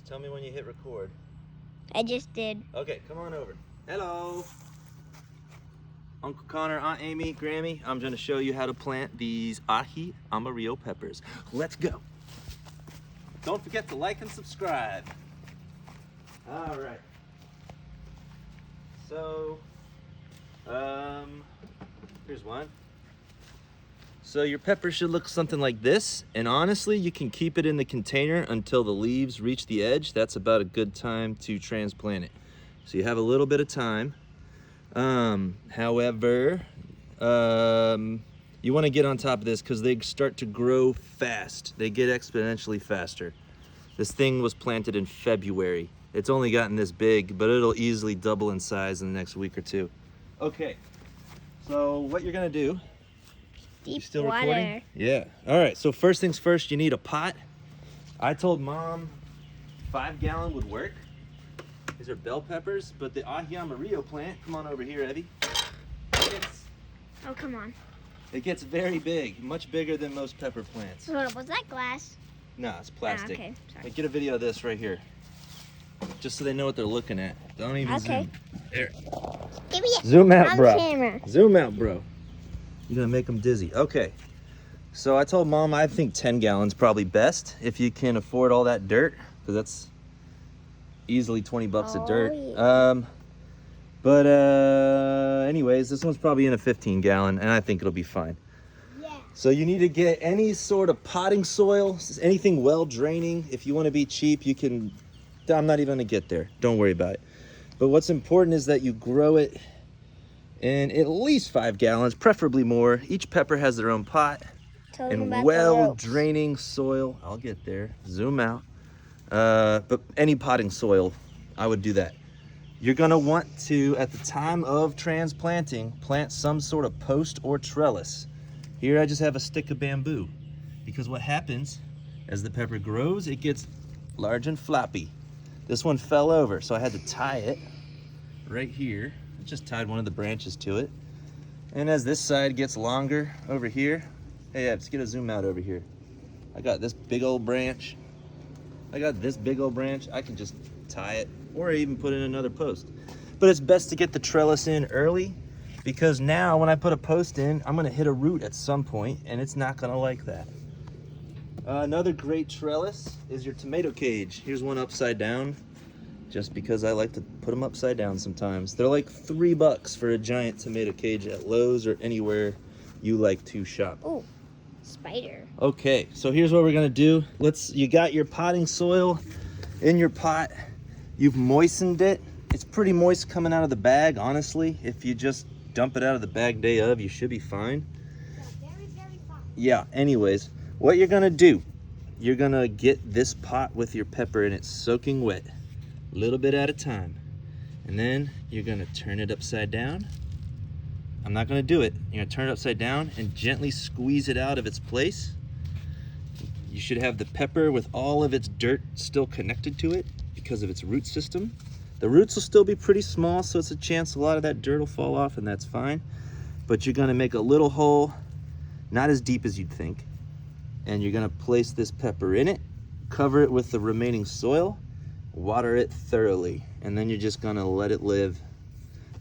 Tell me when you hit record. I just did. Okay, come on over. Hello. Uncle Connor, Aunt Amy, Grammy, I'm gonna show you how to plant these ají amarillo peppers. Let's go. Don't forget to like and subscribe. All right. So, here's one. So your pepper should look something like this, and honestly, you can keep it in the container until the leaves reach the edge. That's about a good time to transplant it. So you have a little bit of time. However, you want to get on top of this because they start to grow fast. They get exponentially faster. This thing was planted in February. It's only gotten this big, but it'll easily double in size in the next week or two. Okay, so what you're gonna do, Deep still water. recording? Yeah. All right, so first things first, you need a pot. I told Mom 5-gallon would work. These are bell peppers, but the ají amarillo plant, come on over here, Evie. Oh, come on. It gets very big, much bigger than most pepper plants. Hold up, was that glass? No, it's plastic. Okay, sorry. Hey, get a video of this right here. Just so they know what they're looking at. Don't even zoom. There. Give me it. Zoom out, on bro. Camera. Zoom out, bro. You're gonna make them dizzy. Okay. So I told Mom I think 10 gallons probably best if you can afford all that dirt, because that's easily 20 bucks of dirt. Yeah. Anyways, this one's probably in a 15-gallon, and I think it'll be fine. Yeah. So you need to get any sort of potting soil, anything well draining. If you want to be cheap, you can. I'm not even gonna get there. Don't worry about it. But what's important is that you grow it in at least 5 gallons, preferably more. Each pepper has their own pot and well draining soil. I'll get there. Zoom out. But any potting soil, I would do that. You're gonna want to, at the time of transplanting, plant some sort of post or trellis. Here I just have a stick of bamboo, because what happens as the pepper grows, it gets large and floppy. This one fell over, so I had to tie it right here. I just tied one of the branches to it. And as this side gets longer over here, hey, let's get a zoom out over here. I got this big old branch. I can just tie it or even put in another post. But it's best to get the trellis in early, because now when I put a post in, I'm gonna hit a root at some point and it's not gonna like that. Another great trellis is your tomato cage. Here's one upside down, just because I like to put them upside down sometimes. They're like $3 for a giant tomato cage at Lowe's or anywhere you like to shop. Oh, spider. Okay, so here's what we're gonna do. You got your potting soil in your pot. You've moistened it. It's pretty moist coming out of the bag, honestly. If you just dump it out of the bag day of, you should be fine. Very, very fine. Yeah, anyways, what you're gonna do, you're gonna get this pot with your pepper in it soaking wet, a little bit at a time. And then you're gonna turn it upside down. I'm not gonna do it. You're gonna turn it upside down and gently squeeze it out of its place. You should have the pepper with all of its dirt still connected to it because of its root system. The roots will still be pretty small, so it's a chance a lot of that dirt will fall off, and that's fine. But you're gonna make a little hole, not as deep as you'd think, and you're gonna place this pepper in it, cover it with the remaining soil, water it thoroughly, and then you're just gonna let it live.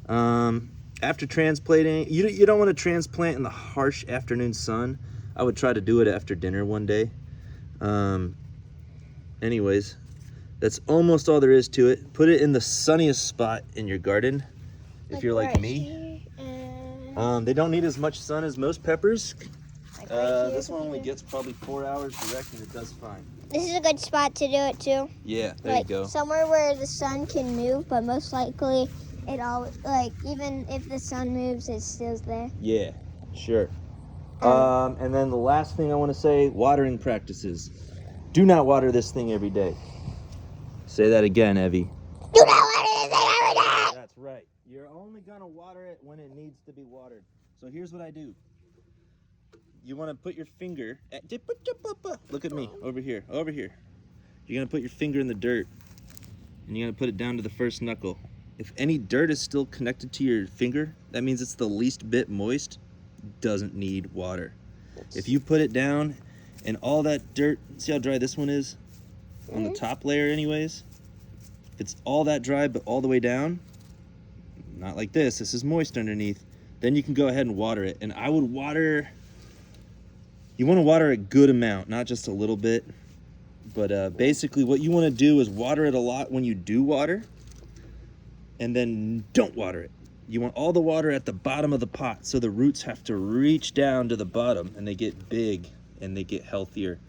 After transplanting, you don't want to transplant in the harsh afternoon sun. I would try to do it after dinner one day. Anyways, that's almost all there is to it. Put it in the sunniest spot in your garden, if you're like me. They don't need as much sun as most peppers. This one only gets probably 4 hours direct, and it does fine. This is a good spot to do it too. Yeah, there you go. Somewhere where the sun can move, but most likely it all, even if the sun moves, it stays there. Yeah, sure. And then the last thing I want to say, watering practices. Do not water this thing every day. Say that again, Evie. Do not water this thing every day! That's right. You're only going to water it when it needs to be watered. So here's what I do. You want to put your finger look at me, over here. You're going to put your finger in the dirt, and you're going to put it down to the first knuckle. If any dirt is still connected to your finger, that means it's the least bit moist, doesn't need water. If you put it down and all that dirt, see how dry this one is? on the top layer anyways. If it's all that dry but all the way down, not like this, this is moist underneath, then you can go ahead and water it. And I would water, you want to water a good amount, not just a little bit. But basically what you want to do is water it a lot when you do water, and then don't water it. You want all the water at the bottom of the pot, so the roots have to reach down to the bottom and they get big and they get healthier.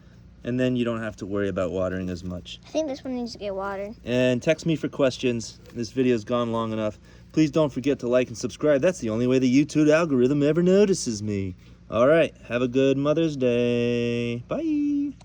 And then you don't have to worry about watering as much. I think this one needs to get watered. And text me for questions. This video's gone long enough. Please don't forget to like and subscribe. That's the only way the YouTube algorithm ever notices me. All right, have a good Mother's Day. Bye.